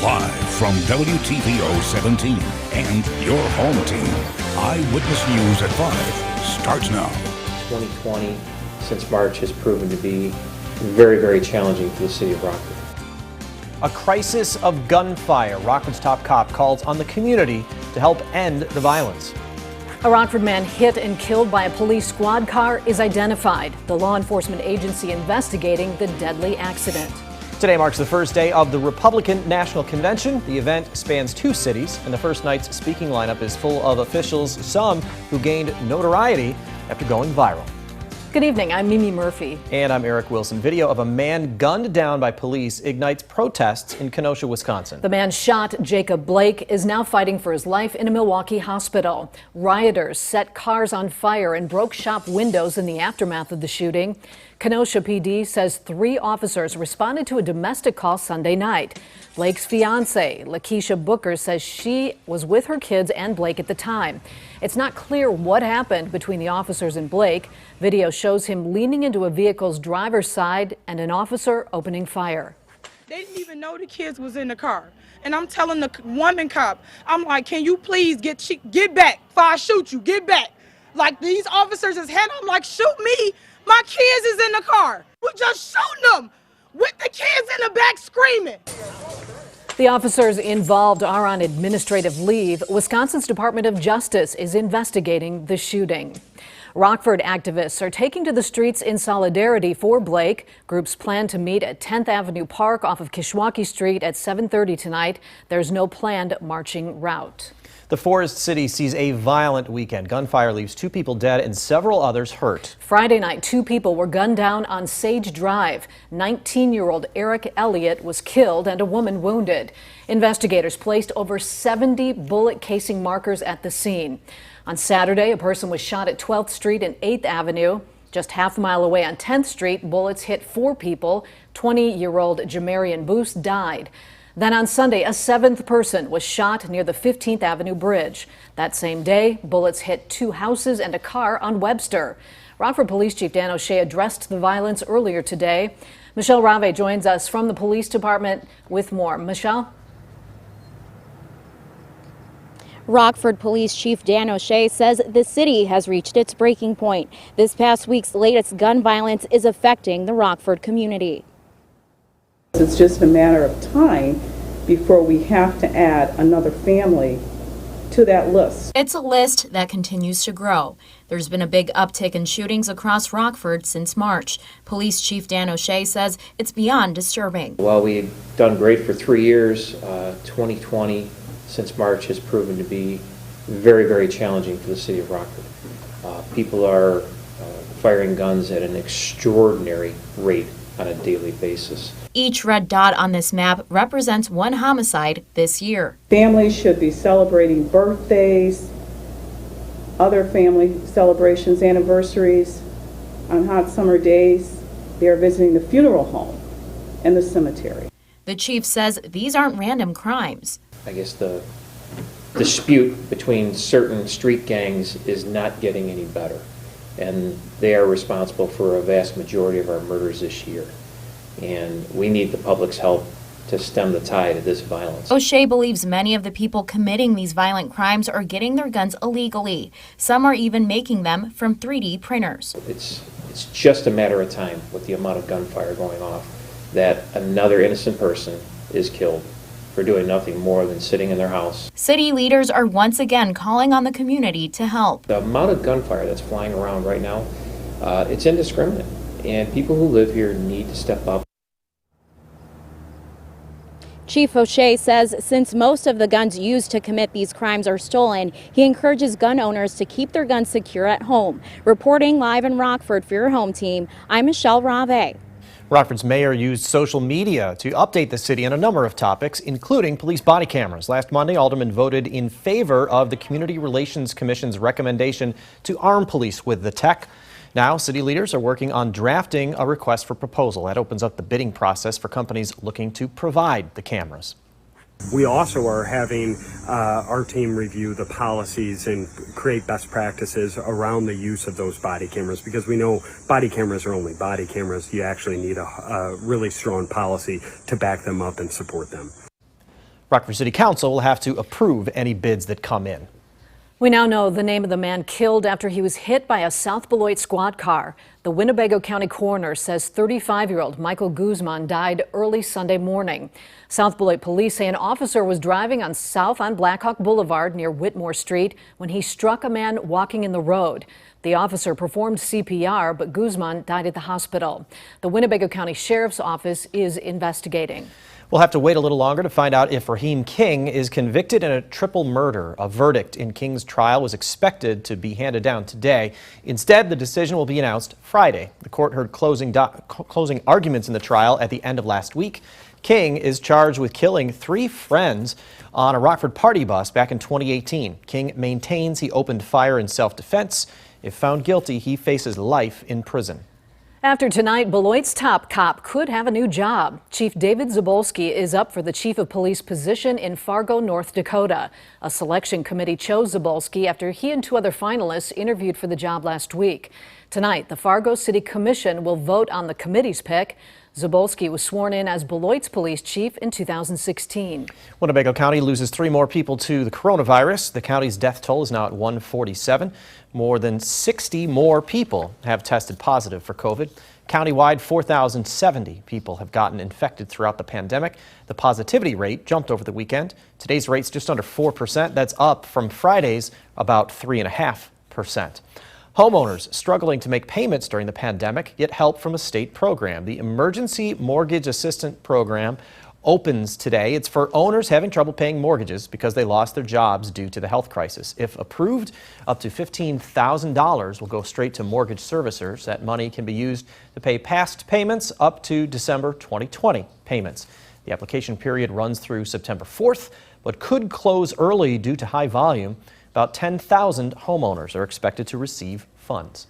Live from WTVO 17 and your home team, Eyewitness News at 5 starts now. 2020 since March has proven to be very, very challenging for the city of Rockford. A crisis of gunfire. Rockford's top cop calls on the community to help end the violence. A Rockford man hit and killed by a police squad car is identified. The law enforcement agency investigating the deadly accident. Today marks the first day of the Republican National Convention. The event spans 2 cities, and the first night's speaking lineup is full of officials, some who gained notoriety after going viral. Good evening, I'm Mimi Murphy. And I'm Eric Wilson. Video of a man gunned down by police ignites protests in Kenosha, Wisconsin. The man shot, Jacob Blake, is now fighting for his life in a Milwaukee hospital. Rioters set cars on fire and broke shop windows in the aftermath of the shooting. Kenosha PD says 3 officers responded to a domestic call Sunday night. Blake's fiancée, Lakeisha Booker, says she was with her kids and Blake at the time. It's not clear what happened between the officers and Blake. Video shows him leaning into a vehicle's driver's side and an officer opening fire. They didn't even know the kids was in the car. And I'm telling the woman cop, I'm like, can you please get back before I shoot you, get back. Like these officers is heading, I'm like, shoot me, my kids is in the car. We're just shooting them with the kids in the back screaming. The officers involved are on administrative leave. Wisconsin's Department of Justice is investigating the shooting. Rockford activists are taking to the streets in solidarity for Blake. Groups plan to meet at 10th Avenue Park off of Kishwaukee Street at 7:30 tonight. There's no planned marching route. The Forest City sees a violent weekend. Gunfire leaves 2 people dead and several others hurt. Friday night, 2 people were gunned down on Sage Drive. 19-year-old Eric Elliott was killed and a woman wounded. Investigators placed over 70 bullet casing markers at the scene. On Saturday, a person was shot at 12th Street and 8th Avenue. Just half a mile away on 10th Street, bullets hit 4 people. 20-year-old Jamarian Boose died. Then on Sunday, a 7th person was shot near the 15th Avenue Bridge. That same day, bullets hit 2 houses and a car on Webster. Rockford Police Chief Dan O'Shea addressed the violence earlier today. Michelle Rave joins us from the police department with more. Michelle? Rockford Police Chief Dan O'Shea says the city has reached its breaking point. This past week's latest gun violence is affecting the Rockford community. It's just a matter of time before we have to add another family to that list. It's a list that continues to grow. There's been a big uptick in shootings across Rockford since March. Police Chief Dan O'Shea says it's beyond disturbing. While we've done great for 3 years, 2020 since March has proven to be very, very challenging for the city of Rockford. People are firing guns at an extraordinary rate on a daily basis. Each red dot on this map represents 1 homicide this year. Families should be celebrating birthdays, other family celebrations, anniversaries. On hot summer days, they are visiting the funeral home and the cemetery. The chief says these aren't random crimes. I guess the dispute between certain street gangs is not getting any better, and they are responsible for a vast majority of our murders this year. And we need the public's help to stem the tide of this violence. O'Shea believes many of the people committing these violent crimes are getting their guns illegally. Some are even making them from 3D printers. It's just a matter of time with the amount of gunfire going off that another innocent person is killed for doing nothing more than sitting in their house. City leaders are once again calling on the community to help. The amount of gunfire that's flying around right now, it's indiscriminate, and people who live here need to step up. Chief O'Shea says since most of the guns used to commit these crimes are stolen, he encourages gun owners to keep their guns secure at home. Reporting live in Rockford for your home team, I'm Michelle Rave. Rockford's mayor used social media to update the city on a number of topics, including police body cameras. Last Monday, aldermen voted in favor of the Community Relations Commission's recommendation to arm police with the tech. Now, city leaders are working on drafting a request for proposal that opens up the bidding process for companies looking to provide the cameras. We also are having our team review the policies and create best practices around the use of those body cameras, because we know body cameras are only body cameras. You actually need a really strong policy to back them up and support them. Rockford City Council will have to approve any bids that come in. We now know the name of the man killed after he was hit by a South Beloit squad car. The Winnebago County coroner says 35-year-old Michael Guzman died early Sunday morning. South Beloit police say an officer was driving south on Blackhawk Boulevard near Whitmore Street when he struck a man walking in the road. The officer performed CPR, but Guzman died at the hospital. The Winnebago County Sheriff's Office is investigating. We'll have to wait a little longer to find out if Raheem King is convicted in a triple murder. A verdict in King's trial was expected to be handed down today. Instead, the decision will be announced Friday. The court heard closing arguments in the trial at the end of last week. King is charged with killing 3 friends on a Rockford party bus back in 2018. King maintains he opened fire in self-defense. If found guilty, he faces life in prison. After tonight, Beloit's top cop could have a new job. Chief David Zabolski is up for the chief of police position in Fargo, North Dakota. A selection committee chose Zabolski after he and 2 other finalists interviewed for the job last week. Tonight, the Fargo City Commission will vote on the committee's pick. Zabolski was sworn in as Beloit's police chief in 2016. Winnebago County loses 3 more people to the coronavirus. The county's death toll is now at 147. More than 60 more people have tested positive for COVID. Countywide, 4,070 people have gotten infected throughout the pandemic. The positivity rate jumped over the weekend. Today's rate's just under 4%. That's up from Friday's about 3.5%. Homeowners struggling to make payments during the pandemic get help from a state program. The Emergency Mortgage Assistance Program opens today. It's for owners having trouble paying mortgages because they lost their jobs due to the health crisis. If approved, up to $15,000 will go straight to mortgage servicers. That money can be used to pay past payments up to December 2020 payments. The application period runs through September 4th, but could close early due to high volume. About 10,000 homeowners are expected to receive funds.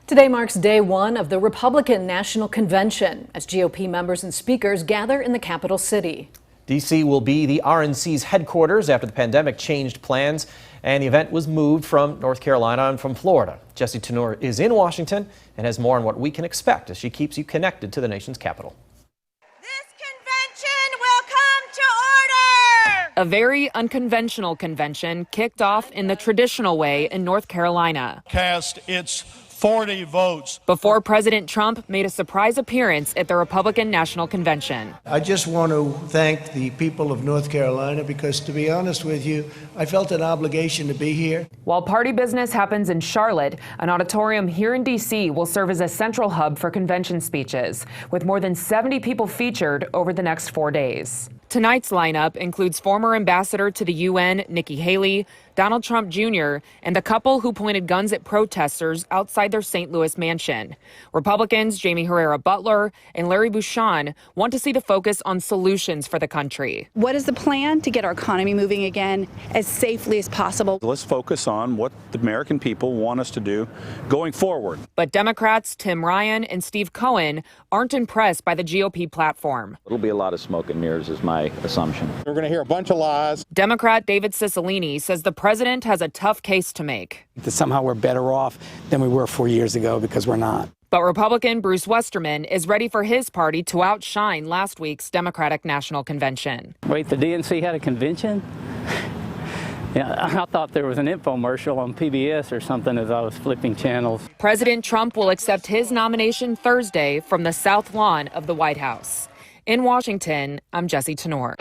Today marks day 1 of the Republican National Convention as GOP members and speakers gather in the capital city. D.C. will be the RNC's headquarters after the pandemic changed plans, and the event was moved from North Carolina and from Florida. Jessie Tenor is in Washington and has more on what we can expect as she keeps you connected to the nation's capital. This convention will come to order! A very unconventional convention kicked off in the traditional way in North Carolina. Cast its 40 votes. Before President Trump made a surprise appearance at the Republican National Convention. I just want to thank the people of North Carolina because, to be honest with you, I felt an obligation to be here. While party business happens in Charlotte, an auditorium here in D.C. will serve as a central hub for convention speeches, with more than 70 people featured over the next 4 days. Tonight's lineup includes former ambassador to the UN, Nikki Haley, Donald Trump Jr., and the couple who pointed guns at protesters outside their St. Louis mansion. Republicans Jamie Herrera Butler and Larry Bouchon want to see the focus on solutions for the country. What is the plan to get our economy moving again as safely as possible? Let's focus on what the American people want us to do going forward. But Democrats Tim Ryan and Steve Cohen aren't impressed by the GOP platform. It'll be a lot of smoke and mirrors is my assumption. We're going to hear a bunch of lies. Democrat David Cicilline says the president has a tough case to make. That somehow we're better off than we were 4 years ago, because we're not. But Republican Bruce Westerman is ready for his party to outshine last week's Democratic National Convention. Wait, the DNC had a convention? Yeah, I thought there was an infomercial on PBS or something as I was flipping channels. President Trump will accept his nomination Thursday from the South Lawn of the White House. In Washington, I'm Jessie Tenor.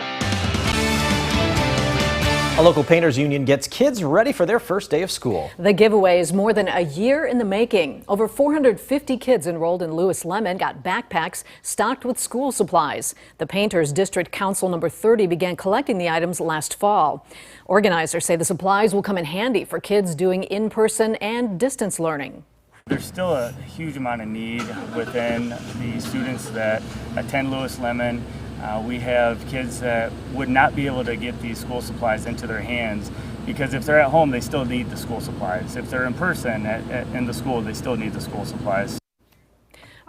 A local painters union gets kids ready for their first day of school. The giveaway is more than a year in the making. Over 450 kids enrolled in Lewis Lemon got backpacks stocked with school supplies. The Painters District Council number 30 began collecting the items last fall. Organizers say the supplies will come in handy for kids doing in-person and distance learning. There's still a huge amount of need within the students that attend Lewis Lemon. We have kids that would not be able to get these school supplies into their hands because if they're at home, they still need the school supplies. If they're in person in the school, they still need the school supplies.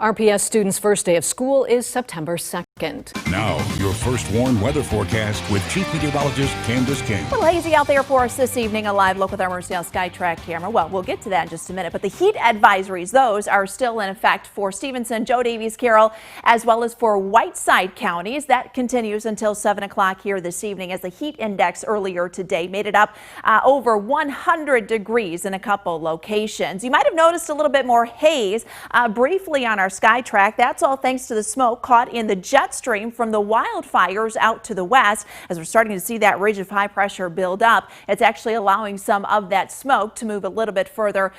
RPS students' first day of school is September 2nd. Now, your first warn weather forecast with Chief Meteorologist Candice King. A little hazy out there for us this evening. A live look with our Mercy SkyTrack camera. Well, we'll get to that in just a minute, but the heat advisories, those are still in effect for Stevenson, Joe Davies, Carroll, as well as for Whiteside counties. That continues until 7 o'clock here this evening as the heat index earlier today made it up over 100 degrees in a couple locations. You might have noticed a little bit more haze briefly on our SkyTrack. That's all thanks to the smoke caught in the jet stream from the wildfires out to the west. As we're starting to see that ridge of high pressure build up, it's actually allowing some of that smoke to move a little bit further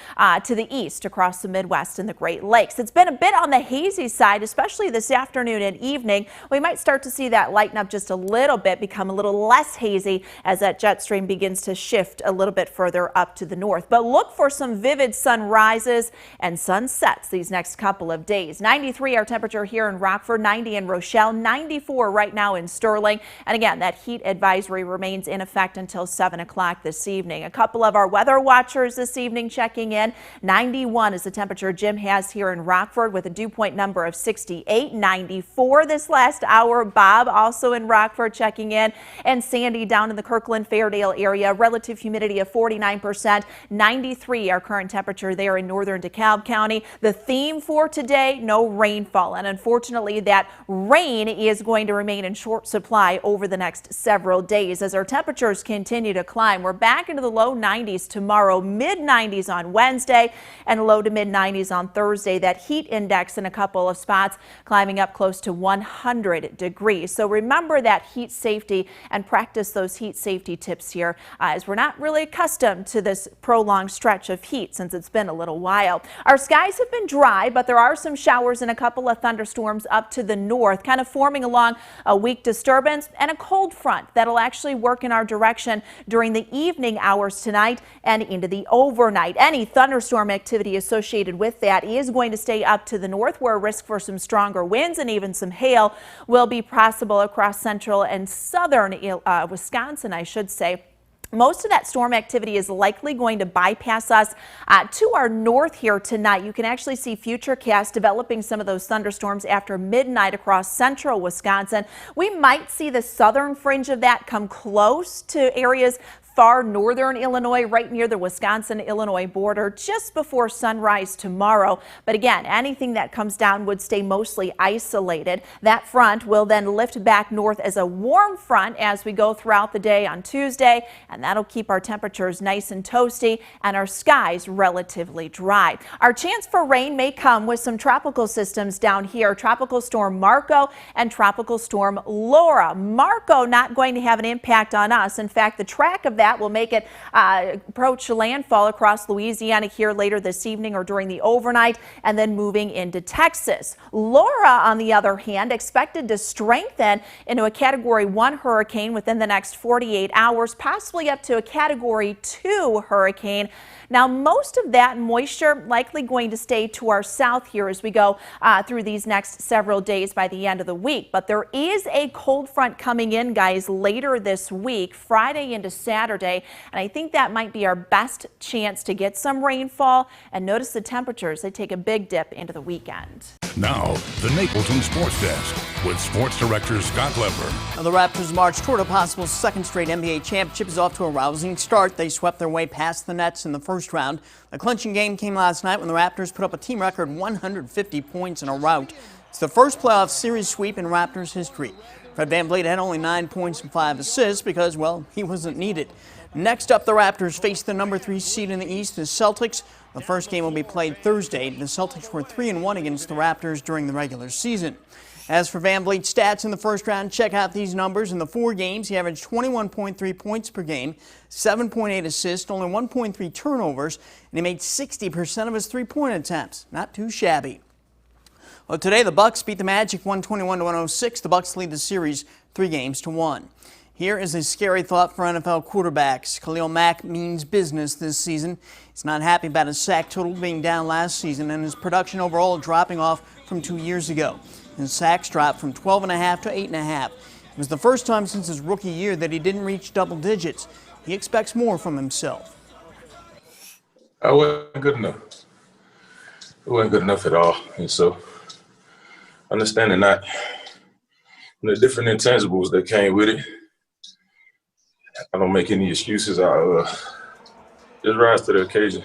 to the east across the Midwest and the Great Lakes. It's been a bit on the hazy side, especially this afternoon and evening. We might start to see that lighten up just a little bit, become a little less hazy as that jet stream begins to shift a little bit further up to the north. But look for some vivid sunrises and sunsets these next couple of days. 93 our temperature here in Rockford, 90 in Rochelle, 94 right now in Sterling. And again, that heat advisory remains in effect until 7 o'clock this evening. A couple of our weather watchers this evening checking in. 91 is the temperature Jim has here in Rockford with a dew point number of 68. 94 this last hour. Bob also in Rockford checking in. And Sandy down in the Kirkland-Fairdale area. Relative humidity of 49%. 93 our current temperature there in northern DeKalb County. The theme for today, no rainfall. And unfortunately, that rain is going to remain in short supply over the next several days as our temperatures continue to climb. We're back into the low 90s tomorrow, mid 90s on Wednesday, and low to mid 90s on Thursday. That heat index in a couple of spots climbing up close to 100 degrees. So remember that heat safety and practice those heat safety tips here as we're not really accustomed to this prolonged stretch of heat since it's been a little while. Our skies have been dry, but there are some showers and a couple of thunderstorms up to the north, kind of forming along a weak disturbance and a cold front that'll actually work in our direction during the evening hours tonight and into the overnight. Any thunderstorm activity associated with that is going to stay up to the north, where a risk for some stronger winds and even some hail will be possible across central and southern Wisconsin, I should say. Most of that storm activity is likely going to bypass us to our north here tonight. You can actually see Futurecast developing some of those thunderstorms after midnight across central Wisconsin. We might see the southern fringe of that come close to areas far northern Illinois, right near the Wisconsin-Illinois border, just before sunrise tomorrow. But again, anything that comes down would stay mostly isolated. That front will then lift back north as a warm front as we go throughout the day on Tuesday, and that'll keep our temperatures nice and toasty and our skies relatively dry. Our chance for rain may come with some tropical systems down here. Tropical storm Marco and tropical storm Laura. Marco not going to have an impact on us. In fact, the track of that will make it approach landfall across Louisiana here later this evening or during the overnight, and then moving into Texas. Laura, on the other hand, expected to strengthen into a Category 1 hurricane within the next 48 hours, possibly up to a Category 2 hurricane. Now, most of that moisture likely going to stay to our south here as we go through these next several days by the end of the week. But there is a cold front coming in, guys, later this week, Friday into Saturday, and I think that might be our best chance to get some rainfall. And notice the temperatures, they take a big dip into the weekend. Now, the Napleton Sports Desk with Sports Director Scot Leber. Now, the Raptors' march toward a possible second straight NBA championship is off to a rousing start. They swept their way past the Nets in the first round. The clinching game came last night when the Raptors put up a team record 150 points in a rout. It's the first playoff series sweep in Raptors history. Fred VanVleet had only 9 points and 5 assists because, well, he wasn't needed. Next up, the Raptors face the number 3 seed in the East, the Celtics. The first game will be played Thursday. The Celtics were 3-1 against the Raptors during the regular season. As for VanVleet's stats in the first round, check out these numbers. In the 4 games, he averaged 21.3 points per game, 7.8 assists, only 1.3 turnovers, and he made 60% of his three-point attempts. Not too shabby. Well, today the Bucks beat the Magic 121-106. The Bucks lead the series 3-1. Here is a scary thought for NFL quarterbacks. Khalil Mack means business this season. He's not happy about his sack total being down last season and his production overall dropping off from 2 years ago. His sacks dropped from 12.5 to 8.5. It was the first time since his rookie year that he didn't reach double digits. He expects more from himself. I wasn't good enough. It wasn't good enough at all. And so, understanding that, the different intangibles that came with it. I don't make any excuses. I just rise to the occasion.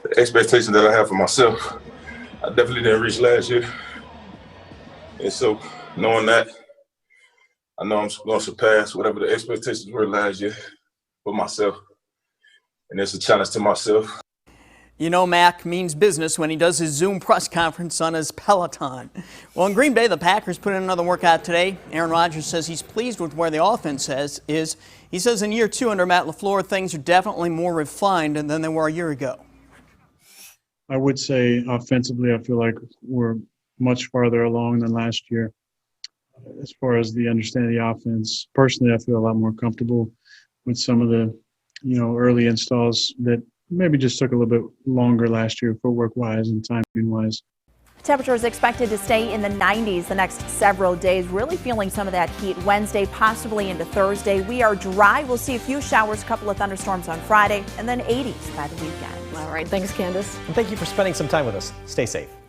The expectation that I have for myself, I definitely didn't reach last year. And so knowing that, I know I'm going to surpass whatever the expectations were last year for myself. And it's a challenge to myself. You know, Mac means business when he does his Zoom press conference on his Peloton. Well, in Green Bay, the Packers put in another workout today. Aaron Rodgers says he's pleased with where the offense is. He says in year 2 under Matt LaFleur, things are definitely more refined than they were a year ago. I would say offensively, I feel like we're much farther along than last year. As far as the understanding of the offense, personally, I feel a lot more comfortable with some of the, early installs that maybe just took a little bit longer last year, footwork-wise and timing-wise. Temperature is expected to stay in the 90s the next several days. Really feeling some of that heat Wednesday, possibly into Thursday. We are dry. We'll see a few showers, a couple of thunderstorms on Friday, and then 80s by the weekend. All right. Thanks, Candace. And thank you for spending some time with us. Stay safe.